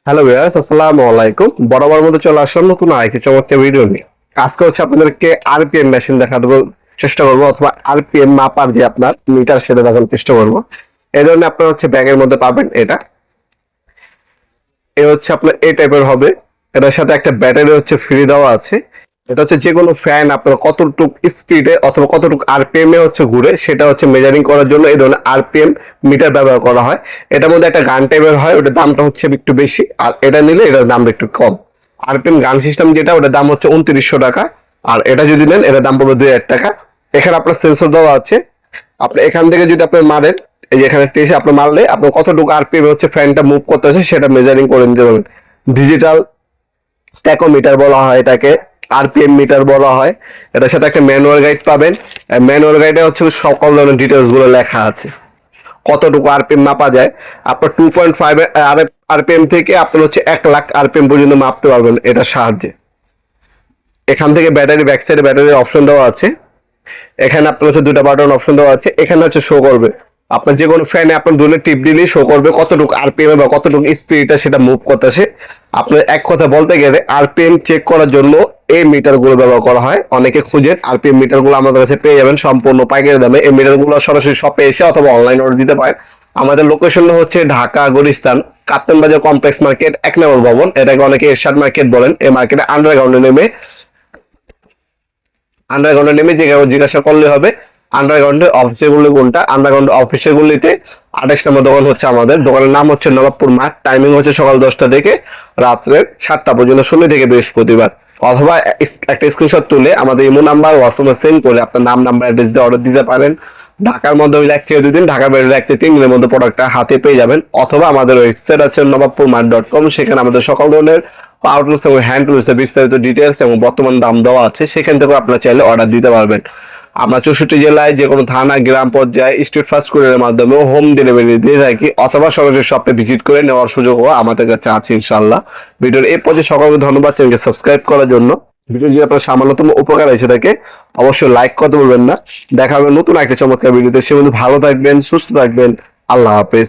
Hello viewers, আসসালামু আলাইকুম। বরাবর মতো চলে আসলাম নতুন আরেকটি চমৎকার ভিডিও নিয়ে। আজকে হচ্ছে আপনাদেরকে আরপিএম মেশিন দেখাবো, চেষ্টা করবো, অথবা আরপিএম মাপার যে আপনার মিটার সেটা দেখানোর চেষ্টা করবো। এই ধরনের আপনার হচ্ছে ব্যাগের মধ্যে পাবেন। এ হচ্ছে আপনার এই টাইপের হবে। এটার সাথে একটা ব্যাটারি হচ্ছে ফ্রি দেওয়া আছে। এটা হচ্ছে যে কোনো ফ্যান আপনার কতটুকু স্পিডে অথবা কতটুকু আরপিএম এ হচ্ছে ঘুরে সেটা হচ্ছে মেজারিং করার জন্য এই ধরনের আরপিএম মিটার ব্যবহার করা হয়। এটার মধ্যে একটা গান টাইপের হয়, ওটার দামটা হচ্ছে একটু বেশি, আর এটা নিলে এটার দামটা একটু কম। আরপিএম গান সিস্টেম যেটা, ওটার দাম হচ্ছে 2900 টাকা, আর এটা যদি নেন এটার দাম পড়বে 2000 টাকা। এখানে আপনার সেন্সর দেওয়া আছে। আপনি এখান থেকে যদি আপনি মারেন, এই যে এখানে টেসে আপনি মারলে আপনার কতটুকু আরপিএম হচ্ছে ফ্যানটা মুভ করতেছে সেটা মেজারিং করে নিতে পারবেন। ডিজিটাল ট্যাকোমিটার বলা হয় এটাকে, আরপিএম মিটার বলা হয়। এটার সাথে একটা ম্যানুয়াল গাইড পাবেন। ম্যানুয়াল গাইডে হচ্ছে সকল ধরনের ডিটেলস গুলো লেখা আছে, কতটুকু আরপিএম মাপা যায়। আপনার 2.5 আরপিএম থেকে আপনার হচ্ছে 1 লাখ আরপিএম পর্যন্ত মাপতে পারবেন এটার সাহায্যে। এখান থেকে ব্যাটারি, ব্যাক সাইডে ব্যাটারির অপশন দেওয়া আছে। এখানে আপনার হচ্ছে দুটা বাটন অপশন দেওয়া আছে। এখানে হচ্ছে শো করবে আপনার যে কোনো ফ্যানে আপনার দুটো টিপ দিলেই শো করবে কতটুকু আরপিএম বা কতটুকু স্পিডটা সেটা মুভ করতেছে। আপনার এক কথা বলতে গেলে আরপিএম চেক করার জন্য এই মিটার গুলো ব্যবহার করা হয়। অনেকে খুঁজেন, আরপিএম মিটার গুলো আমাদের কাছে পেয়ে যাবেন সম্পূর্ণ পাইকারি দামে। এই মিটার গুলো সরাসরি শপে এসে অথবা অনলাইন অর্ডার দিতে পারেন। আমাদের লোকেশন হচ্ছে ঢাকা গুলিস্তান কাপ্তান বাজার কমপ্লেক্স মার্কেট 1 নম্বর ভবন। এটাকে অনেকে এরশাদ মার্কেট বলেন। এই মার্কেটে আন্ডারগ্রাউন্ডে নেমে জিজ্ঞাসা করলে হবে আন্ডারগ্রাউন্ডের অফিসের গুলি কোনটা। আন্ডারগ্রাউন্ড অফিসের গুলিতে 28 নম্বর দোকান হচ্ছে আমাদের। দোকানের নাম হচ্ছে নবাবপুর মাঠ। টাইমিং হচ্ছে সকাল 10টা থেকে রাত্রে 7টা পর্যন্ত, শনি থেকে বৃহস্পতিবার। অথবা একটা স্ক্রিনশট তুলে আমাদের ইমো নাম্বার হোয়াটসঅ্যাপে সেন্ড করে আপনার নাম, নাম্বার, অ্যাড্রেস দিয়ে অর্ডার দিতে পারেন। ঢাকার মধ্যে ওই 1 থেকে 2 দিন, ঢাকার বাইরে 1 থেকে 3 দিনের মধ্যে প্রোডাক্টটা হাতে পেয়ে যাবেন। অথবা আমাদের ওয়েবসাইট আছে নবাবপুরমার্ট.com, সেখানে আমাদের সকল ধরনের পাওয়ার টুলস এবং হ্যান্ড টুলস এর বিস্তারিত ডিটেলস এবং বর্তমান দাম দেওয়া আছে। সেখান থেকে আপনারা চাইলে অর্ডার দিতে পারবেন। আমরা 64 জেলায় যে কোনো থানা, গ্রাম পর্যায়ে স্ট্রিট ফাস্ট কুরিয়ারের মাধ্যমে হোম ডেলিভারি দিয়ে থাকি, অথবা সরাসরি শপে ভিজিট করে নেওয়ার সুযোগও আমাদের কাছে আছে ইনশাআল্লাহ। ভিডিওর এই পর্যায়ে সকলকে ধন্যবাদ চ্যানেলকে সাবস্ক্রাইব করার জন্য। ভিডিও যদি আপনার সামান্যতম উপকার এসে থাকে অবশ্যই লাইক করতে ভুলবেন না। দেখা হবে নতুন একটা চমৎকার ভিডিওতে। সে বন্ধু ভালো থাকবেন, সুস্থ থাকবেন। আল্লাহ হাফেজ।